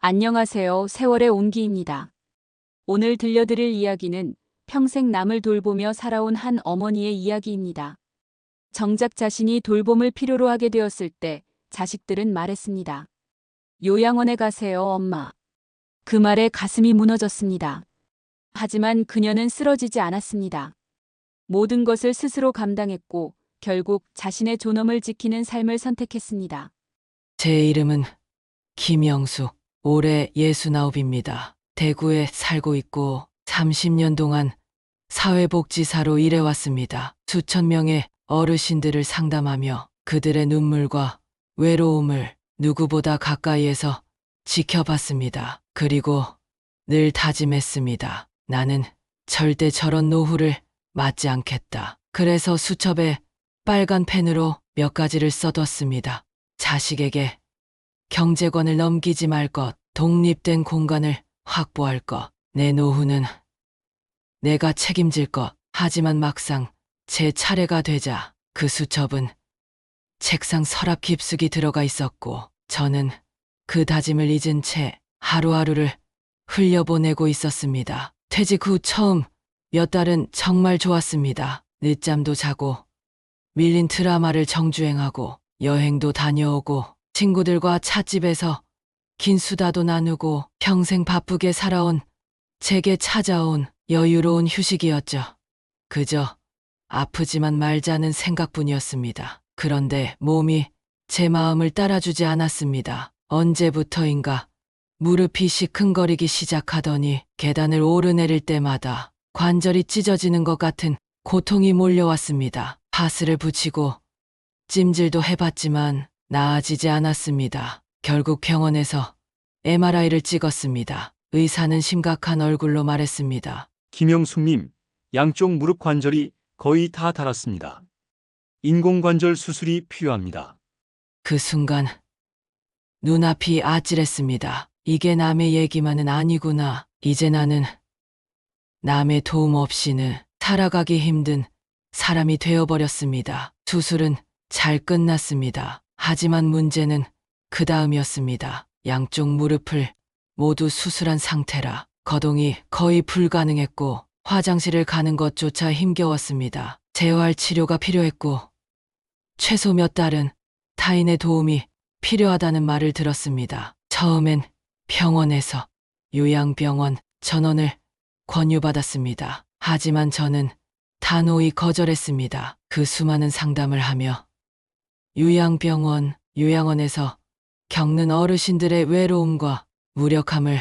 안녕하세요. 세월의 온기입니다. 오늘 들려드릴 이야기는 평생 남을 돌보며 살아온 한 어머니의 이야기입니다. 정작 자신이 돌봄을 필요로 하게 되었을 때 자식들은 말했습니다. 요양원에 가세요, 엄마. 그 말에 가슴이 무너졌습니다. 하지만 그녀는 쓰러지지 않았습니다. 모든 것을 스스로 감당했고 결국 자신의 존엄을 지키는 삶을 선택했습니다. 제 이름은 김영숙, 올해 69입니다. 대구에 살고 있고 30년 동안 사회복지사로 일해왔습니다. 수천 명의 어르신들을 상담하며 그들의 눈물과 외로움을 누구보다 가까이에서 지켜봤습니다. 그리고 늘 다짐했습니다. 나는 절대 저런 노후를 맞지 않겠다. 그래서 수첩에 빨간 펜으로 몇 가지를 써뒀습니다. 자식에게 경제권을 넘기지 말 것, 독립된 공간을 확보할 것, 내 노후는 내가 책임질 것. 하지만 막상 제 차례가 되자 그 수첩은 책상 서랍 깊숙이 들어가 있었고 저는 그 다짐을 잊은 채 하루하루를 흘려보내고 있었습니다. 퇴직 후 처음 몇 달은 정말 좋았습니다. 늦잠도 자고 밀린 드라마를 정주행하고 여행도 다녀오고 친구들과 찻집에서 긴 수다도 나누고 평생 바쁘게 살아온 제게 찾아온 여유로운 휴식이었죠. 그저 아프지만 말자는 생각뿐이었습니다. 그런데 몸이 제 마음을 따라주지 않았습니다. 언제부터인가 무릎이 시큰거리기 시작하더니 계단을 오르내릴 때마다 관절이 찢어지는 것 같은 고통이 몰려왔습니다. 파스를 붙이고 찜질도 해봤지만 나아지지 않았습니다. 결국 병원에서 MRI를 찍었습니다. 의사는 심각한 얼굴로 말했습니다. 김영숙님, 양쪽 무릎 관절이 거의 다 닳았습니다. 인공관절 수술이 필요합니다. 그 순간 눈앞이 아찔했습니다. 이게 남의 얘기만은 아니구나. 이제 나는 남의 도움 없이는 살아가기 힘든 사람이 되어버렸습니다. 수술은 잘 끝났습니다. 하지만 문제는 그 다음이었습니다. 양쪽 무릎을 모두 수술한 상태라 거동이 거의 불가능했고 화장실을 가는 것조차 힘겨웠습니다. 재활 치료가 필요했고 최소 몇 달은 타인의 도움이 필요하다는 말을 들었습니다. 처음엔 병원에서 요양병원 전원을 권유받았습니다. 하지만 저는 단호히 거절했습니다. 그 수많은 상담을 하며 요양병원, 요양원에서 겪는 어르신들의 외로움과 무력함을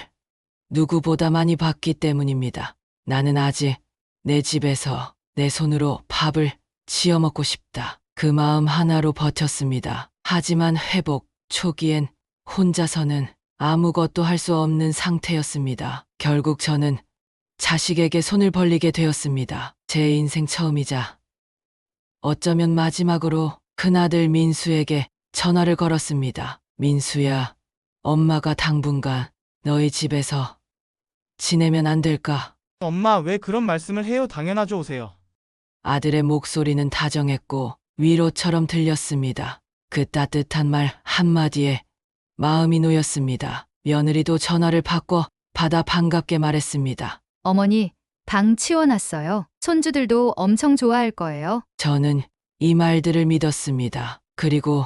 누구보다 많이 봤기 때문입니다. 나는 아직 내 집에서 내 손으로 밥을 지어 먹고 싶다. 그 마음 하나로 버텼습니다. 하지만 회복 초기엔 혼자서는 아무것도 할 수 없는 상태였습니다. 결국 저는 자식에게 손을 벌리게 되었습니다. 제 인생 처음이자 어쩌면 마지막으로 큰아들 민수에게 전화를 걸었습니다. 민수야, 엄마가 당분간 너희 집에서 지내면 안 될까? 엄마, 왜 그런 말씀을 해요? 당연하죠, 오세요. 아들의 목소리는 다정했고 위로처럼 들렸습니다. 그 따뜻한 말 한마디에 마음이 놓였습니다. 며느리도 전화를 받아 반갑게 말했습니다. 어머니, 방 치워놨어요. 손주들도 엄청 좋아할 거예요. 저는 이 말들을 믿었습니다. 그리고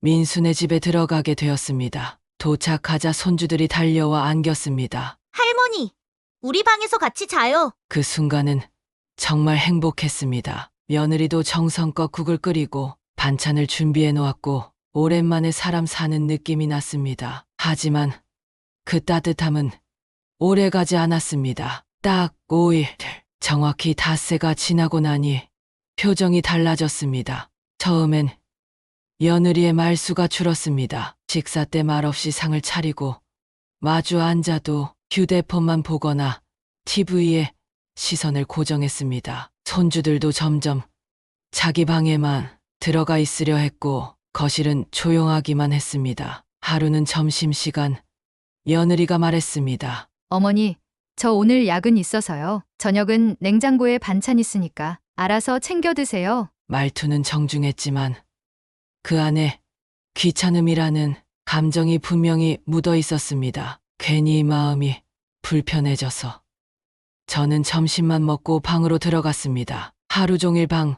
민수네 집에 들어가게 되었습니다. 도착하자 손주들이 달려와 안겼습니다. 할머니, 우리 방에서 같이 자요. 그 순간은 정말 행복했습니다. 며느리도 정성껏 국을 끓이고 반찬을 준비해 놓았고 오랜만에 사람 사는 느낌이 났습니다. 하지만 그 따뜻함은 오래가지 않았습니다. 딱 5일, 정확히 닷새가 지나고 나니 표정이 달라졌습니다. 처음엔 며느리의 말수가 줄었습니다. 식사 때 말없이 상을 차리고 마주 앉아도 휴대폰만 보거나 TV에 시선을 고정했습니다. 손주들도 점점 자기 방에만 들어가 있으려 했고 거실은 조용하기만 했습니다. 하루는 점심시간 며느리가 말했습니다. 어머니, 저 오늘 야근 있어서요. 저녁은 냉장고에 반찬 있으니까 알아서 챙겨 드세요. 말투는 정중했지만 그 안에 귀찮음이라는 감정이 분명히 묻어 있었습니다. 괜히 마음이 불편해져서. 저는 점심만 먹고 방으로 들어갔습니다. 하루 종일 방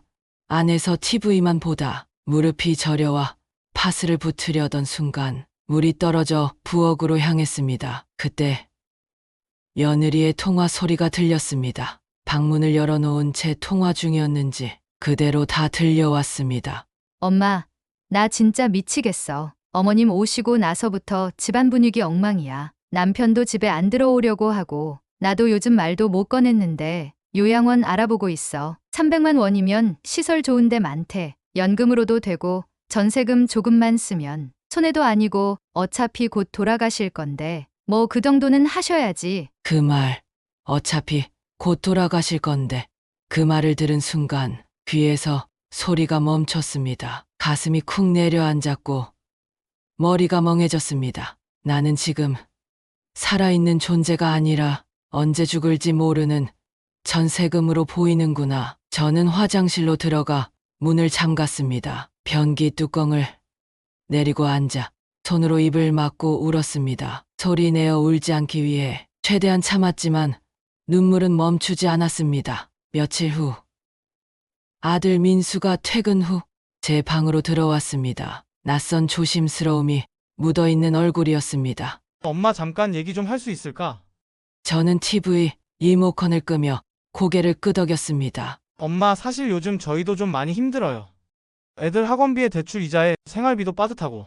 안에서 TV만 보다 무릎이 저려와 파스를 붙으려던 순간 물이 떨어져 부엌으로 향했습니다. 그때 며느리의 통화 소리가 들렸습니다. 방문을 열어놓은 채 통화 중이었는지 그대로 다 들려왔습니다. 엄마, 나 진짜 미치겠어. 어머님 오시고 나서부터 집안 분위기 엉망이야. 남편도 집에 안 들어오려고 하고, 나도 요즘 말도 못 꺼냈는데 요양원 알아보고 있어. 300만 원이면 시설 좋은 데 많대. 연금으로도 되고 전세금 조금만 쓰면 손해도 아니고 어차피 곧 돌아가실 건데 뭐 그 정도는 하셔야지. 그 말, 어차피 곧 돌아가실 건데. 그 말을 들은 순간 귀에서 소리가 멈췄습니다. 가슴이 쿵 내려앉았고 머리가 멍해졌습니다. 나는 지금 살아있는 존재가 아니라 언제 죽을지 모르는 전세금으로 보이는구나. 저는 화장실로 들어가 문을 잠갔습니다. 변기 뚜껑을 내리고 앉아 손으로 입을 막고 울었습니다. 소리 내어 울지 않기 위해 최대한 참았지만 눈물은 멈추지 않았습니다. 며칠 후 아들 민수가 퇴근 후 제 방으로 들어왔습니다. 낯선 조심스러움이 묻어있는 얼굴이었습니다. 엄마 잠깐 얘기 좀 할 수 있을까? 저는 TV 리모컨을 끄며 고개를 끄덕였습니다. 엄마 사실 요즘 저희도 좀 많이 힘들어요. 애들 학원비에 대출 이자에 생활비도 빠듯하고.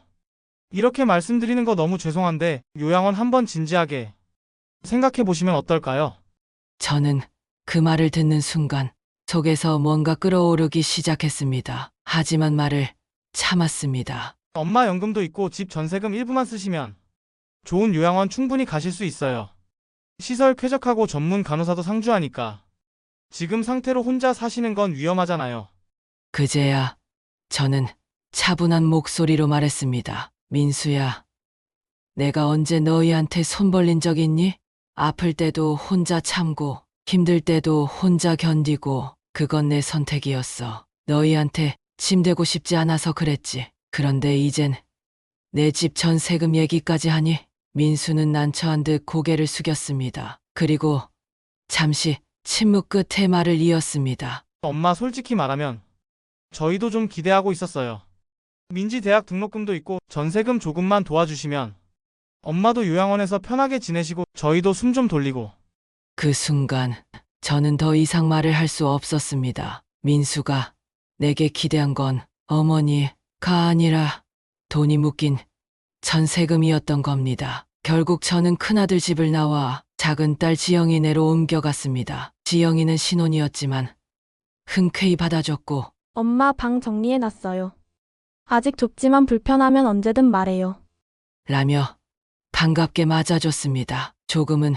이렇게 말씀드리는 거 너무 죄송한데 요양원 한번 진지하게 생각해 보시면 어떨까요? 저는 그 말을 듣는 순간 속에서 뭔가 끓어오르기 시작했습니다. 하지만 말을 참았습니다. 엄마 연금도 있고 집 전세금 일부만 쓰시면 좋은 요양원 충분히 가실 수 있어요. 시설 쾌적하고 전문 간호사도 상주하니까. 지금 상태로 혼자 사시는 건 위험하잖아요. 그제야 저는 차분한 목소리로 말했습니다. 민수야, 내가 언제 너희한테 손 벌린 적 있니? 아플 때도 혼자 참고 힘들 때도 혼자 견디고 그건 내 선택이었어. 너희한테 짐 되고 싶지 않아서 그랬지. 그런데 이젠 내 집 전세금 얘기까지 하니? 민수는 난처한 듯 고개를 숙였습니다. 그리고 잠시 침묵 끝에 말을 이었습니다. 엄마 솔직히 말하면 저희도 좀 기대하고 있었어요. 민지 대학 등록금도 있고 전세금 조금만 도와주시면 엄마도 요양원에서 편하게 지내시고 저희도 숨 좀 돌리고. 그 순간 저는 더 이상 말을 할 수 없었습니다. 민수가 내게 기대한 건 어머니가 아니라 돈이 묶인 전세금이었던 겁니다. 결국 저는 큰아들 집을 나와 작은 딸 지영이네로 옮겨갔습니다. 지영이는 신혼이었지만 흔쾌히 받아줬고 엄마 방 정리해놨어요. 아직 좁지만 불편하면 언제든 말해요. 라며 반갑게 맞아줬습니다. 조금은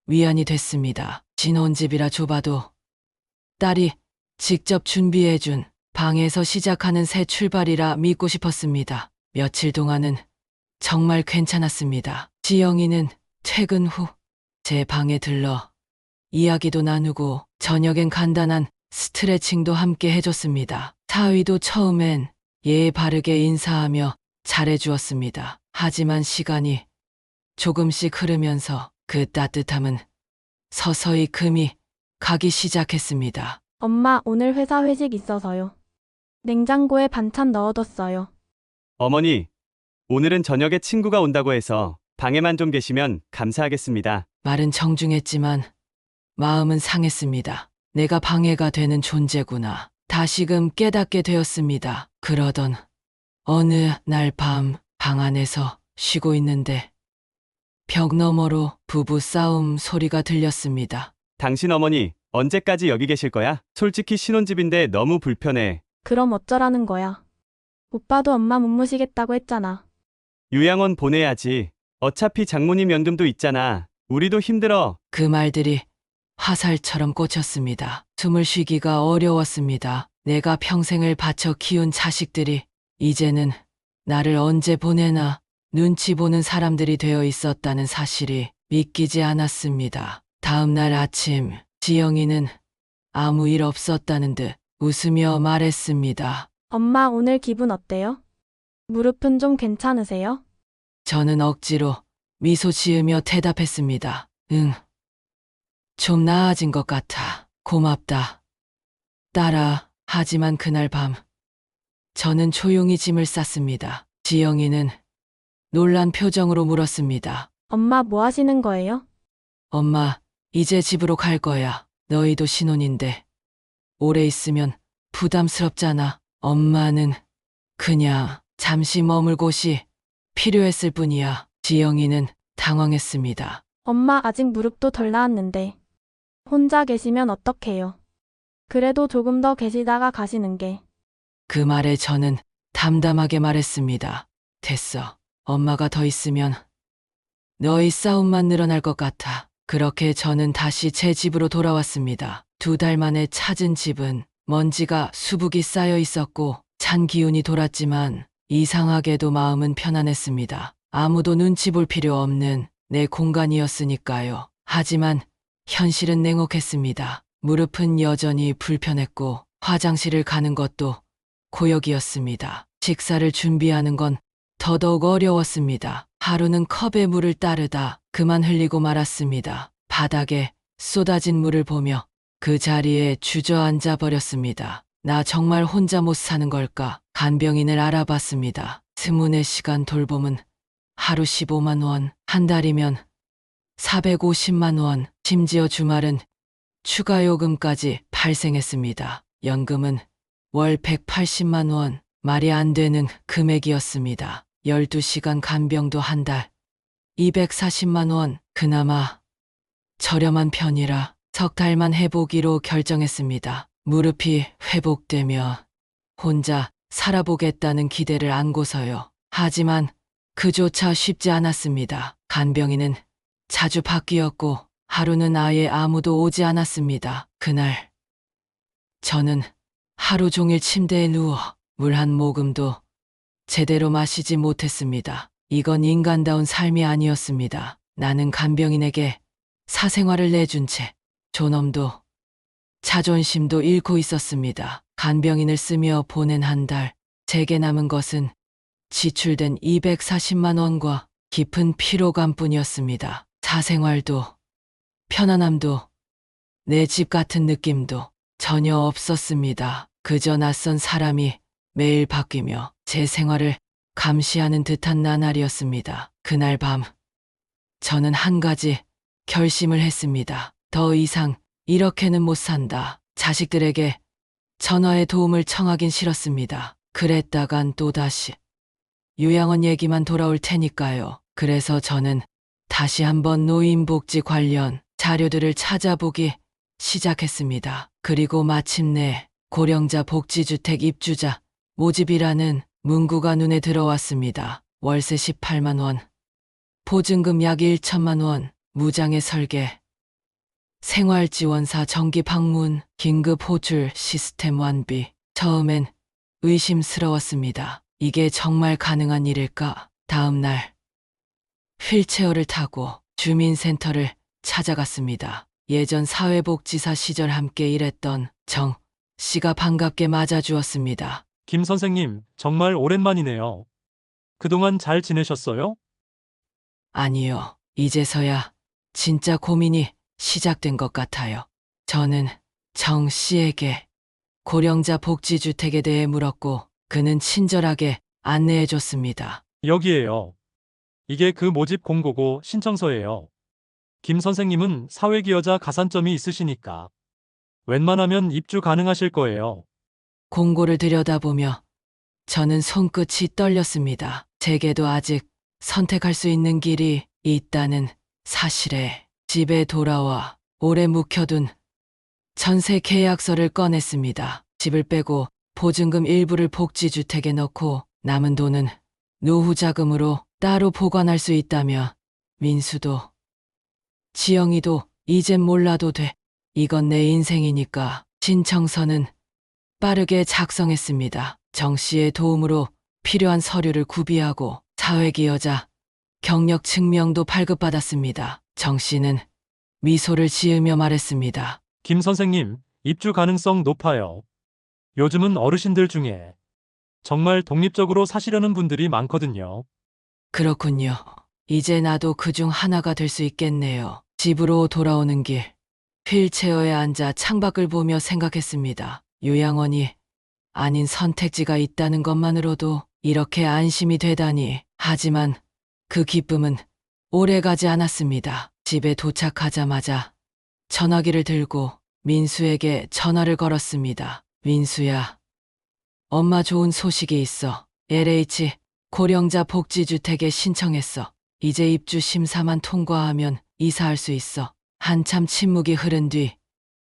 위안이 됐습니다. 신혼집이라 좁아도 딸이 직접 준비해준 방에서 시작하는 새 출발이라 믿고 싶었습니다. 며칠 동안은 정말 괜찮았습니다. 지영이는 퇴근 후 제 방에 들러 이야기도 나누고 저녁엔 간단한 스트레칭도 함께 해줬습니다. 사위도 처음엔 예의 바르게 인사하며 잘해주었습니다. 하지만 시간이 조금씩 흐르면서 그 따뜻함은 서서히 금이 가기 시작했습니다. 엄마 오늘 회사 회식 있어서요. 냉장고에 반찬 넣어뒀어요. 어머니, 오늘은 저녁에 친구가 온다고 해서 방에만 좀 계시면 감사하겠습니다. 말은 정중했지만 마음은 상했습니다. 내가 방해가 되는 존재구나. 다시금 깨닫게 되었습니다. 그러던 어느 날 밤 방 안에서 쉬고 있는데 벽 너머로 부부 싸움 소리가 들렸습니다. 당신 어머니, 언제까지 여기 계실 거야? 솔직히 신혼집인데 너무 불편해. 그럼 어쩌라는 거야. 오빠도 엄마 못 모시겠다고 했잖아. 요양원 보내야지. 어차피 장모님 연금도 있잖아. 우리도 힘들어. 그 말들이 화살처럼 꽂혔습니다. 숨을 쉬기가 어려웠습니다. 내가 평생을 바쳐 키운 자식들이 이제는 나를 언제 보내나 눈치 보는 사람들이 되어 있었다는 사실이 믿기지 않았습니다. 다음 날 아침 지영이는 아무 일 없었다는 듯 웃으며 말했습니다. 엄마 오늘 기분 어때요? 무릎은 좀 괜찮으세요? 저는 억지로 미소 지으며 대답했습니다. 응. 좀 나아진 것 같아. 고맙다. 딸아. 하지만 그날 밤, 저는 조용히 짐을 쌌습니다. 지영이는 놀란 표정으로 물었습니다. 엄마 뭐 하시는 거예요? 엄마, 이제 집으로 갈 거야. 너희도 신혼인데. 오래 있으면 부담스럽잖아. 엄마는 그냥 잠시 머물 곳이 필요했을 뿐이야. 지영이는 당황했습니다. 엄마 아직 무릎도 덜 나았는데. 혼자 계시면 어떡해요? 그래도 조금 더 계시다가 가시는 게. 그 말에 저는 담담하게 말했습니다. 됐어. 엄마가 더 있으면 너희 싸움만 늘어날 것 같아. 그렇게 저는 다시 제 집으로 돌아왔습니다. 2달 만에 찾은 집은 먼지가 수북이 쌓여 있었고 찬 기운이 돌았지만 이상하게도 마음은 편안했습니다. 아무도 눈치 볼 필요 없는 내 공간이었으니까요. 하지만 현실은 냉혹했습니다. 무릎은 여전히 불편했고 화장실을 가는 것도 고역이었습니다. 식사를 준비하는 건 더더욱 어려웠습니다. 하루는 컵에 물을 따르다 그만 흘리고 말았습니다. 바닥에 쏟아진 물을 보며 그 자리에 주저앉아 버렸습니다. 나 정말 혼자 못 사는 걸까? 간병인을 알아봤습니다. 24시간 돌봄은 하루 15만 원, 한 달이면 450만 원, 심지어 주말은 추가 요금까지 발생했습니다. 연금은 월 180만 원, 말이 안 되는 금액이었습니다. 12시간 간병도 한 달 240만 원, 그나마 저렴한 편이라 석 달만 해보기로 결정했습니다. 무릎이 회복되며 혼자 살아보겠다는 기대를 안고서요. 하지만 그조차 쉽지 않았습니다. 간병인은 자주 바뀌었고 하루는 아예 아무도 오지 않았습니다. 그날 저는 하루 종일 침대에 누워 물 한 모금도 제대로 마시지 못했습니다. 이건 인간다운 삶이 아니었습니다. 나는 간병인에게 사생활을 내준 채 존엄도 자존심도 잃고 있었습니다. 간병인을 쓰며 보낸 한 달, 제게 남은 것은 지출된 240만 원과 깊은 피로감뿐이었습니다. 사생활도 편안함도 내 집 같은 느낌도 전혀 없었습니다. 그저 낯선 사람이 매일 바뀌며 제 생활을 감시하는 듯한 나날이었습니다. 그날 밤 저는 한 가지 결심을 했습니다. 더 이상 이렇게는 못 산다. 자식들에게 전화의 도움을 청하긴 싫었습니다. 그랬다간 또다시 요양원 얘기만 돌아올 테니까요. 그래서 저는 다시 한번 노인복지 관련 자료들을 찾아보기 시작했습니다. 그리고 마침내 고령자 복지주택 입주자 모집이라는 문구가 눈에 들어왔습니다. 월세 18만 원, 보증금 약 1천만 원, 무장애 설계, 생활지원사 정기 방문, 긴급 호출 시스템 완비. 처음엔 의심스러웠습니다. 이게 정말 가능한 일일까? 다음 날 휠체어를 타고 주민센터를 찾아갔습니다. 예전 사회복지사 시절 함께 일했던 정 씨가 반갑게 맞아주었습니다. 김 선생님, 정말 오랜만이네요. 그동안 잘 지내셨어요? 아니요, 이제서야 진짜 고민이 시작된 것 같아요. 저는 정 씨에게 고령자 복지주택에 대해 물었고 그는 친절하게 안내해줬습니다. 여기에요. 이게 그 모집 공고고 신청서예요. 김 선생님은 사회기여자 가산점이 있으시니까 웬만하면 입주 가능하실 거예요. 공고를 들여다보며 저는 손끝이 떨렸습니다. 제게도 아직 선택할 수 있는 길이 있다는 사실에 집에 돌아와 오래 묵혀둔 전세 계약서를 꺼냈습니다. 집을 빼고 보증금 일부를 복지주택에 넣고 남은 돈은 노후 자금으로 따로 보관할 수 있다며 민수도 지영이도 이젠 몰라도 돼. 이건 내 인생이니까. 신청서는 빠르게 작성했습니다. 정 씨의 도움으로 필요한 서류를 구비하고 사회기여자 경력 증명도 발급받았습니다. 정 씨는 미소를 지으며 말했습니다. 김 선생님, 입주 가능성 높아요. 요즘은 어르신들 중에 정말 독립적으로 사시려는 분들이 많거든요. 그렇군요. 이제 나도 그중 하나가 될 수 있겠네요. 집으로 돌아오는 길, 휠체어에 앉아 창밖을 보며 생각했습니다. 요양원이 아닌 선택지가 있다는 것만으로도 이렇게 안심이 되다니. 하지만 그 기쁨은 오래가지 않았습니다. 집에 도착하자마자 전화기를 들고 민수에게 전화를 걸었습니다. 민수야, 엄마 좋은 소식이 있어. LH 고령자 복지주택에 신청했어. 이제 입주 심사만 통과하면 이사할 수 있어. 한참 침묵이 흐른 뒤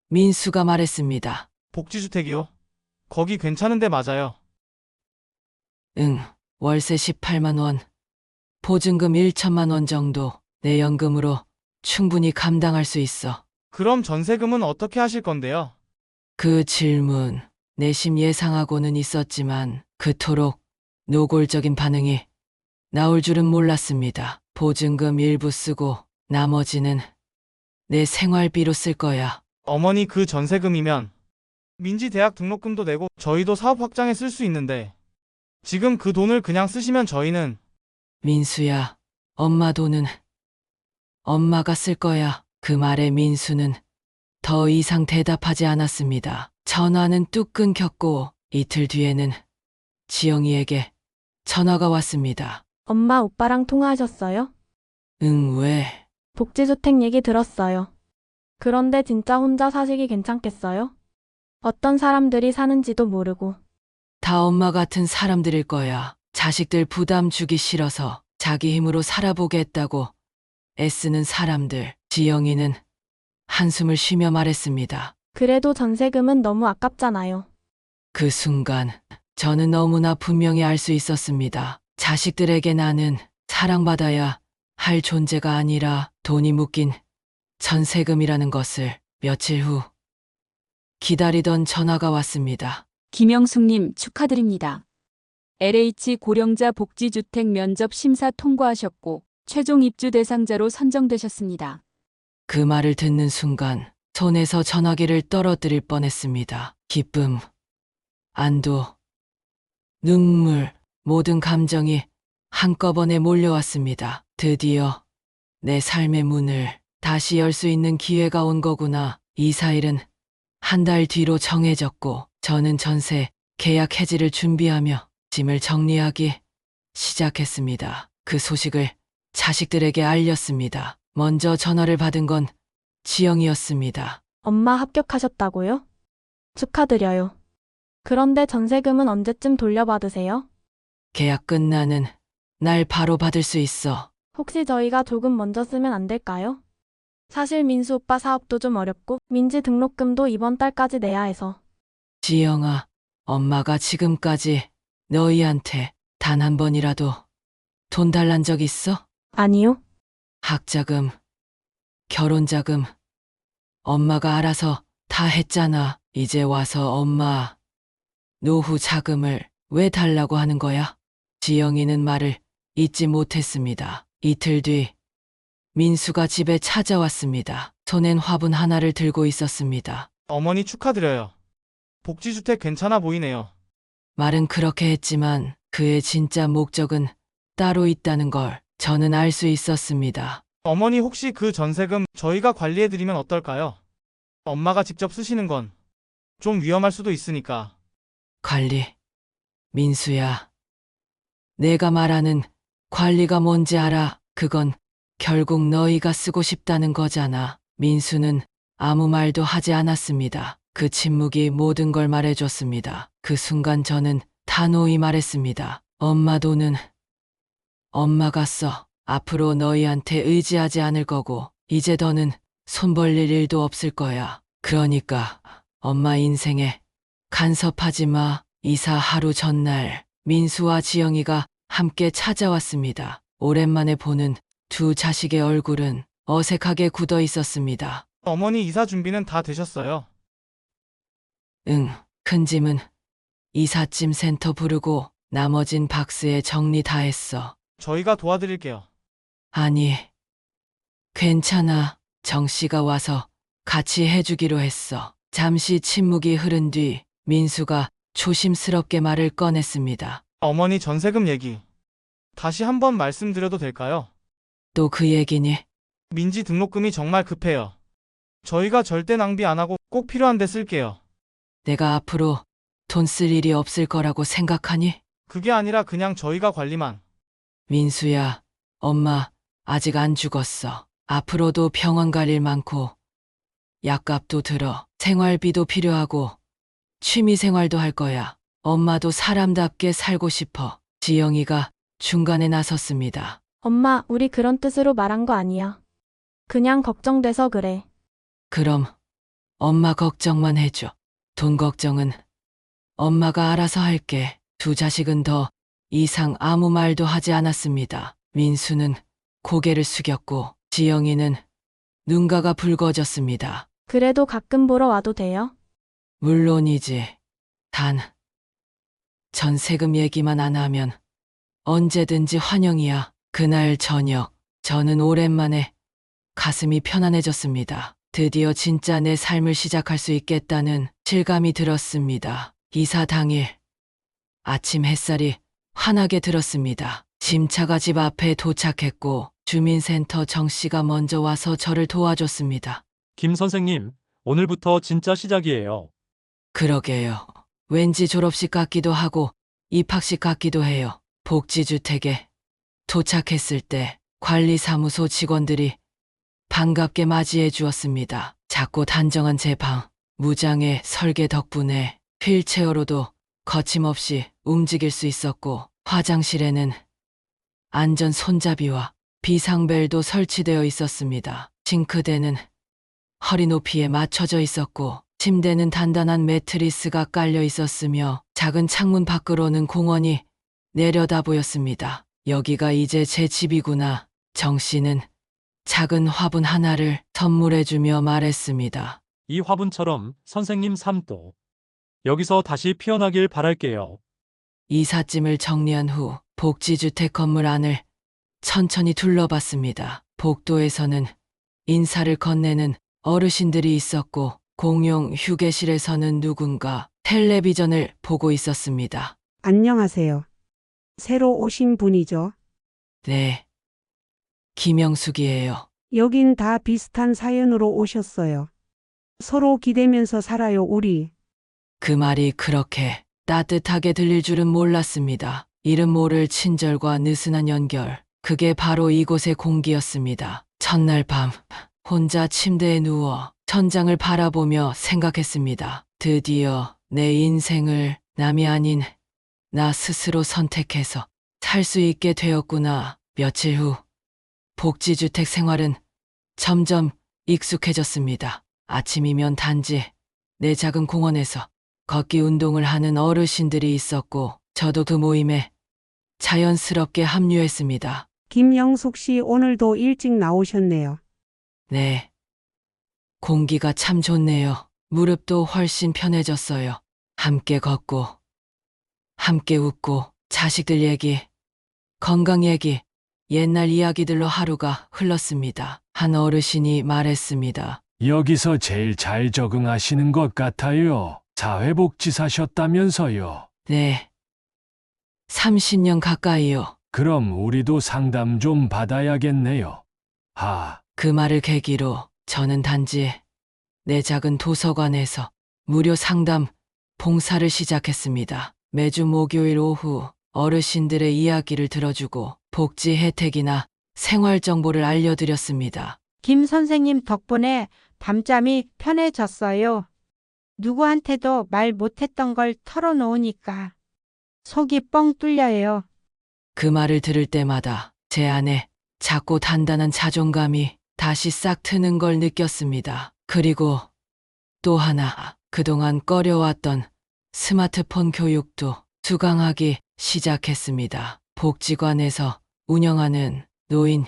민수가 말했습니다. 복지주택이요? 거기 괜찮은데 맞아요. 응, 월세 18만 원, 보증금 1천만 원 정도 내 연금으로 충분히 감당할 수 있어. 그럼 전세금은 어떻게 하실 건데요? 그 질문 내심 예상하고는 있었지만 그토록 노골적인 반응이 나올 줄은 몰랐습니다. 보증금 일부 쓰고 나머지는 내 생활비로 쓸 거야. 어머니 그 전세금이면 민지 대학 등록금도 내고 저희도 사업 확장에 쓸 수 있는데 지금 그 돈을 그냥 쓰시면 저희는 민수야, 엄마 돈은 엄마가 쓸 거야. 그 말에 민수는 더 이상 대답하지 않았습니다. 전화는 뚝 끊겼고 이틀 뒤에는 지영이에게 전화가 왔습니다. 엄마 오빠랑 통화하셨어요? 응, 왜? 복지주택 얘기 들었어요. 그런데 진짜 혼자 사시기 괜찮겠어요? 어떤 사람들이 사는지도 모르고. 다 엄마 같은 사람들일 거야. 자식들 부담 주기 싫어서 자기 힘으로 살아보겠다고 애쓰는 사람들. 지영이는 한숨을 쉬며 말했습니다. 그래도 전세금은 너무 아깝잖아요. 그 순간 저는 너무나 분명히 알 수 있었습니다. 자식들에게 나는 사랑받아야 할 존재가 아니라 돈이 묶인 전세금이라는 것을. 며칠 후 기다리던 전화가 왔습니다. 김영숙님 축하드립니다. LH 고령자 복지주택 면접 심사 통과하셨고 최종 입주 대상자로 선정되셨습니다. 그 말을 듣는 순간 손에서 전화기를 떨어뜨릴 뻔했습니다. 기쁨, 안도, 눈물, 모든 감정이 한꺼번에 몰려왔습니다. 드디어 내 삶의 문을 다시 열 수 있는 기회가 온 거구나. 이사일은 한 달 뒤로 정해졌고 저는 전세 계약 해지를 준비하며 짐을 정리하기 시작했습니다. 그 소식을 자식들에게 알렸습니다. 먼저 전화를 받은 건 지영이었습니다. 엄마 합격하셨다고요? 축하드려요. 그런데 전세금은 언제쯤 돌려받으세요? 계약 끝나는 날 바로 받을 수 있어. 혹시 저희가 조금 먼저 쓰면 안 될까요? 사실 민수 오빠 사업도 좀 어렵고 민지 등록금도 이번 달까지 내야 해서. 지영아, 엄마가 지금까지 너희한테 단 한 번이라도 돈 달란 적 있어? 아니요. 학자금, 결혼자금, 엄마가 알아서 다 했잖아. 이제 와서 엄마 노후 자금을 왜 달라고 하는 거야? 지영이는 말을 잇지 못했습니다. 이틀 뒤 민수가 집에 찾아왔습니다. 손엔 화분 하나를 들고 있었습니다. 어머니 축하드려요. 복지주택 괜찮아 보이네요. 말은 그렇게 했지만 그의 진짜 목적은 따로 있다는 걸 저는 알 수 있었습니다. 어머니 혹시 그 전세금 저희가 관리해드리면 어떨까요? 엄마가 직접 쓰시는 건 좀 위험할 수도 있으니까. 관리. 민수야. 내가 말하는 관리가 뭔지 알아. 그건 결국 너희가 쓰고 싶다는 거잖아. 민수는 아무 말도 하지 않았습니다. 그 침묵이 모든 걸 말해줬습니다. 그 순간 저는 단호히 말했습니다. 엄마 돈은 엄마가 써. 앞으로 너희한테 의지하지 않을 거고 이제 더는 손 벌릴 일도 없을 거야. 그러니까 엄마 인생에 간섭하지 마. 이사 하루 전날 민수와 지영이가 함께 찾아왔습니다. 오랜만에 보는 두 자식의 얼굴은 어색하게 굳어 있었습니다. 어머니 이사 준비는 다 되셨어요? 응, 큰 짐은 이삿짐 센터 부르고 나머진 박스에 정리 다 했어. 저희가 도와드릴게요. 아니, 괜찮아. 정 씨가 와서 같이 해주기로 했어. 잠시 침묵이 흐른 뒤 민수가 조심스럽게 말을 꺼냈습니다. 어머니 전세금 얘기 다시 한번 말씀드려도 될까요? 또 그 얘기니? 민지 등록금이 정말 급해요. 저희가 절대 낭비 안 하고 꼭 필요한 데 쓸게요. 내가 앞으로 돈 쓸 일이 없을 거라고 생각하니? 그게 아니라 그냥 저희가 관리만. 민수야, 엄마 아직 안 죽었어. 앞으로도 병원 갈 일 많고 약값도 들어. 생활비도 필요하고 취미 생활도 할 거야. 엄마도 사람답게 살고 싶어. 지영이가 중간에 나섰습니다. 엄마, 우리 그런 뜻으로 말한 거 아니야. 그냥 걱정돼서 그래. 그럼 엄마 걱정만 해줘. 돈 걱정은 엄마가 알아서 할게. 두 자식은 더 이상 아무 말도 하지 않았습니다. 민수는 고개를 숙였고 지영이는 눈가가 붉어졌습니다. 그래도 가끔 보러 와도 돼요? 물론이지. 단, 전세금 얘기만 안 하면 언제든지 환영이야. 그날 저녁, 저는 오랜만에 가슴이 편안해졌습니다. 드디어 진짜 내 삶을 시작할 수 있겠다는 실감이 들었습니다. 이사 당일, 아침 햇살이 환하게 들었습니다. 짐차가 집 앞에 도착했고 주민센터 정 씨가 먼저 와서 저를 도와줬습니다. 김 선생님, 오늘부터 진짜 시작이에요. 그러게요. 왠지 졸업식 같기도 하고 입학식 같기도 해요. 복지주택에 도착했을 때 관리사무소 직원들이 반갑게 맞이해 주었습니다. 작고 단정한 제 방, 무장의 설계 덕분에 휠체어로도 거침없이 움직일 수 있었고 화장실에는 안전 손잡이와 비상벨도 설치되어 있었습니다. 싱크대는 허리 높이에 맞춰져 있었고 침대는 단단한 매트리스가 깔려 있었으며 작은 창문 밖으로는 공원이 내려다 보였습니다. 여기가 이제 제 집이구나. 정 씨는 작은 화분 하나를 선물해주며 말했습니다. 이 화분처럼 선생님 삶도 여기서 다시 피어나길 바랄게요. 이삿짐을 정리한 후 복지주택 건물 안을 천천히 둘러봤습니다. 복도에서는 인사를 건네는 어르신들이 있었고 공용 휴게실에서는 누군가 텔레비전을 보고 있었습니다. 안녕하세요. 새로 오신 분이죠? 네. 김영숙이에요. 여긴 다 비슷한 사연으로 오셨어요. 서로 기대면서 살아요, 우리. 그 말이 그렇게 따뜻하게 들릴 줄은 몰랐습니다. 이름 모를 친절과 느슨한 연결. 그게 바로 이곳의 공기였습니다. 첫날 밤, 혼자 침대에 누워 천장을 바라보며 생각했습니다. 드디어 내 인생을 남이 아닌 나 스스로 선택해서 살 수 있게 되었구나. 며칠 후, 복지주택 생활은 점점 익숙해졌습니다. 아침이면 단지 내 작은 공원에서 걷기 운동을 하는 어르신들이 있었고 저도 그 모임에 자연스럽게 합류했습니다. 김영숙 씨 오늘도 일찍 나오셨네요. 네. 공기가 참 좋네요. 무릎도 훨씬 편해졌어요. 함께 걷고, 함께 웃고, 자식들 얘기, 건강 얘기, 옛날 이야기들로 하루가 흘렀습니다. 한 어르신이 말했습니다. 여기서 제일 잘 적응하시는 것 같아요. 사회복지사셨다면서요. 네. 30년 가까이요. 그럼 우리도 상담 좀 받아야겠네요. 그 말을 계기로 저는 단지 내 작은 도서관에서 무료 상담 봉사를 시작했습니다. 매주 목요일 오후 어르신들의 이야기를 들어주고 복지 혜택이나 생활 정보를 알려드렸습니다. 김 선생님 덕분에 밤잠이 편해졌어요. 누구한테도 말 못했던 걸 털어놓으니까 속이 뻥 뚫려요. 그 말을 들을 때마다 제 안에 작고 단단한 자존감이 다시 싹 트는 걸 느꼈습니다. 그리고 또 하나, 그동안 꺼려왔던 스마트폰 교육도 수강하기 시작했습니다. 복지관에서 운영하는 노인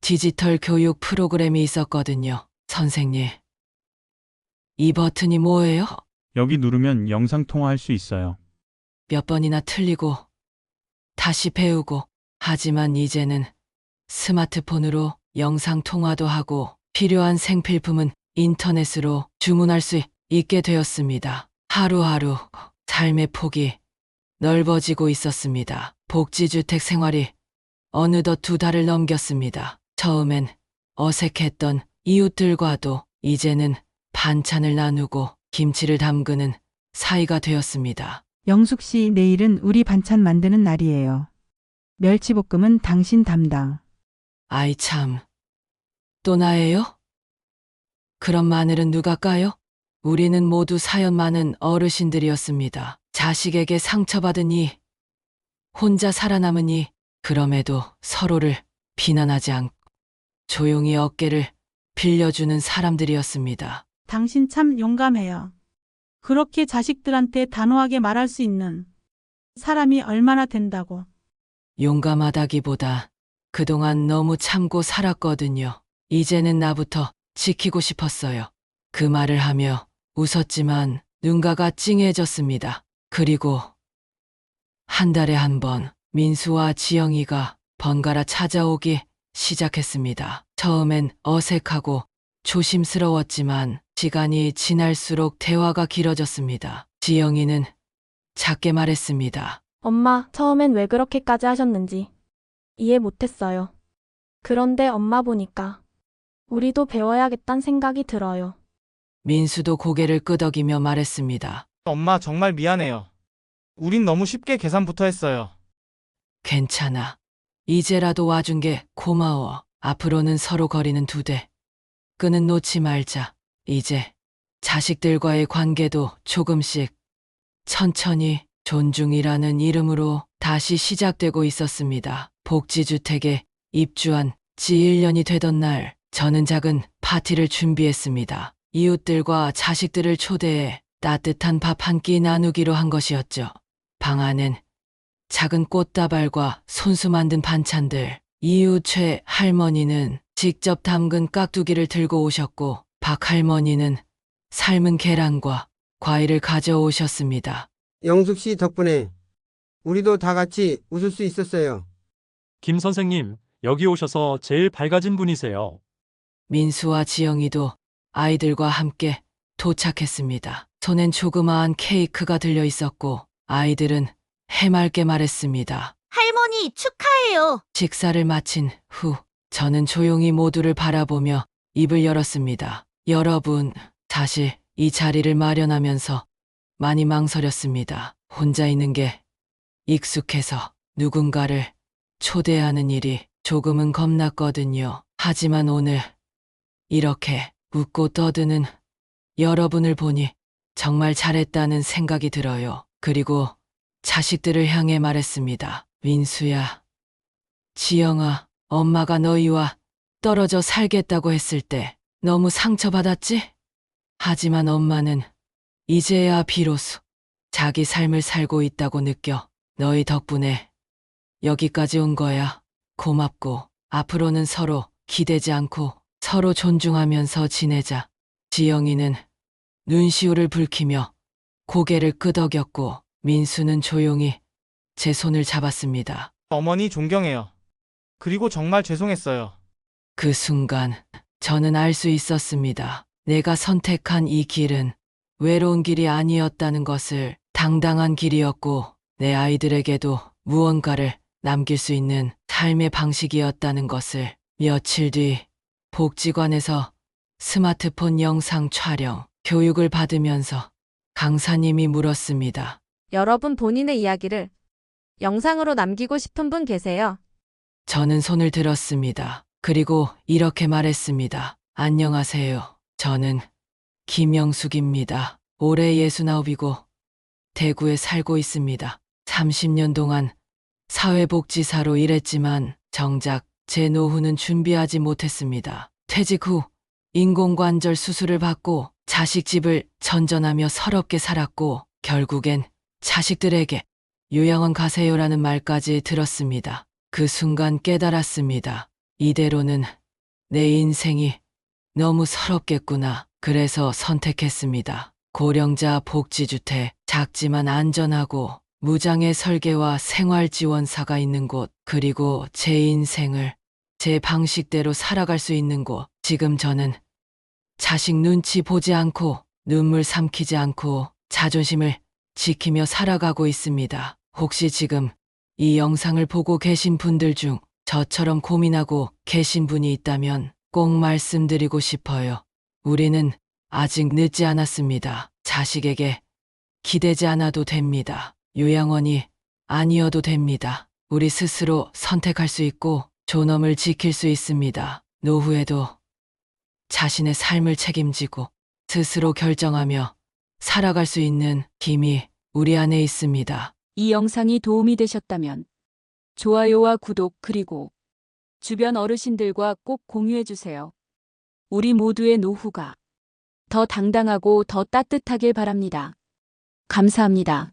디지털 교육 프로그램이 있었거든요. 선생님, 이 버튼이 뭐예요? 여기 누르면 영상 통화할 수 있어요. 몇 번이나 틀리고 다시 배우고 하지만 이제는 스마트폰으로 영상 통화도 하고 필요한 생필품은 인터넷으로 주문할 수 있게 되었습니다. 하루하루 삶의 폭이 넓어지고 있었습니다. 복지주택 생활이 어느덧 2달을 넘겼습니다. 처음엔 어색했던 이웃들과도 이제는 반찬을 나누고 김치를 담그는 사이가 되었습니다. 영숙 씨, 내일은 우리 반찬 만드는 날이에요. 멸치볶음은 당신 담당. 아이 참, 또 나예요? 그럼 마늘은 누가 까요? 우리는 모두 사연 많은 어르신들이었습니다. 자식에게 상처받으니, 혼자 살아남으니, 그럼에도 서로를 비난하지 않고 조용히 어깨를 빌려주는 사람들이었습니다. 당신 참 용감해요. 그렇게 자식들한테 단호하게 말할 수 있는 사람이 얼마나 된다고. 용감하다기보다 그동안 너무 참고 살았거든요. 이제는 나부터 지키고 싶었어요. 그 말을 하며 웃었지만 눈가가 찡해졌습니다. 그리고 한 달에 한 번 민수와 지영이가 번갈아 찾아오기 시작했습니다. 처음엔 어색하고 조심스러웠지만 시간이 지날수록 대화가 길어졌습니다. 지영이는 작게 말했습니다. 엄마, 처음엔 왜 그렇게까지 하셨는지 이해 못했어요. 그런데 엄마 보니까 우리도 배워야겠다는 생각이 들어요. 민수도 고개를 끄덕이며 말했습니다. 엄마 정말 미안해요. 우린 너무 쉽게 계산부터 했어요. 괜찮아. 이제라도 와준 게 고마워. 앞으로는 서로 거리는 2대. 끈은 놓지 말자. 이제 자식들과의 관계도 조금씩 천천히 존중이라는 이름으로 다시 시작되고 있었습니다. 복지주택에 입주한 지 1년이 되던 날, 저는 작은 파티를 준비했습니다. 이웃들과 자식들을 초대해 따뜻한 밥 한 끼 나누기로 한 것이었죠. 방 안엔 작은 꽃다발과 손수 만든 반찬들, 이웃 최 할머니는 직접 담근 깍두기를 들고 오셨고 박 할머니는 삶은 계란과 과일을 가져오셨습니다. 영숙 씨 덕분에 우리도 다 같이 웃을 수 있었어요. 김 선생님, 여기 오셔서 제일 밝아진 분이세요. 민수와 지영이도 아이들과 함께 도착했습니다. 손엔 조그마한 케이크가 들려 있었고 아이들은 해맑게 말했습니다. 할머니 축하해요. 식사를 마친 후 저는 조용히 모두를 바라보며 입을 열었습니다. 여러분, 사실 이 자리를 마련하면서 많이 망설였습니다. 혼자 있는 게 익숙해서 누군가를 초대하는 일이 조금은 겁났거든요. 하지만 오늘 이렇게 웃고 떠드는 여러분을 보니 정말 잘했다는 생각이 들어요. 그리고 자식들을 향해 말했습니다. 민수야, 지영아, 엄마가 너희와 떨어져 살겠다고 했을 때 너무 상처받았지? 하지만 엄마는 이제야 비로소 자기 삶을 살고 있다고 느껴. 너희 덕분에 여기까지 온 거야. 고맙고 앞으로는 서로 기대지 않고 서로 존중하면서 지내자. 지영이는 눈시울을 붉히며 고개를 끄덕였고 민수는 조용히 제 손을 잡았습니다. 어머니 존경해요. 그리고 정말 죄송했어요. 그 순간 저는 알 수 있었습니다. 내가 선택한 이 길은 외로운 길이 아니었다는 것을, 당당한 길이었고 내 아이들에게도 무언가를 남길 수 있는 삶의 방식이었다는 것을. 며칠 뒤 복지관에서 스마트폰 영상 촬영 교육을 받으면서 강사님이 물었습니다. 여러분 본인의 이야기를 영상으로 남기고 싶은 분 계세요? 저는 손을 들었습니다. 그리고 이렇게 말했습니다. 안녕하세요. 저는 김영숙입니다. 올해 69이고 대구에 살고 있습니다. 30년 동안 사회복지사로 일했지만 정작 제 노후는 준비하지 못했습니다. 퇴직 후 인공관절 수술을 받고 자식 집을 전전하며 서럽게 살았고 결국엔 자식들에게 요양원 가세요라는 말까지 들었습니다. 그 순간 깨달았습니다. 이대로는 내 인생이 너무 서럽겠구나. 그래서 선택했습니다. 고령자 복지주택, 작지만 안전하고 무장애 설계와 생활지원사가 있는 곳, 그리고 제 인생을 제 방식대로 살아갈 수 있는 곳. 지금 저는 자식 눈치 보지 않고 눈물 삼키지 않고 자존심을 지키며 살아가고 있습니다. 혹시 지금 이 영상을 보고 계신 분들 중 저처럼 고민하고 계신 분이 있다면 꼭 말씀드리고 싶어요. 우리는 아직 늦지 않았습니다. 자식에게 기대지 않아도 됩니다. 요양원이 아니어도 됩니다. 우리 스스로 선택할 수 있고 존엄을 지킬 수 있습니다. 노후에도 자신의 삶을 책임지고 스스로 결정하며 살아갈 수 있는 힘이 우리 안에 있습니다. 이 영상이 도움이 되셨다면 좋아요와 구독 그리고 주변 어르신들과 꼭 공유해 주세요. 우리 모두의 노후가 더 당당하고 더 따뜻하길 바랍니다. 감사합니다.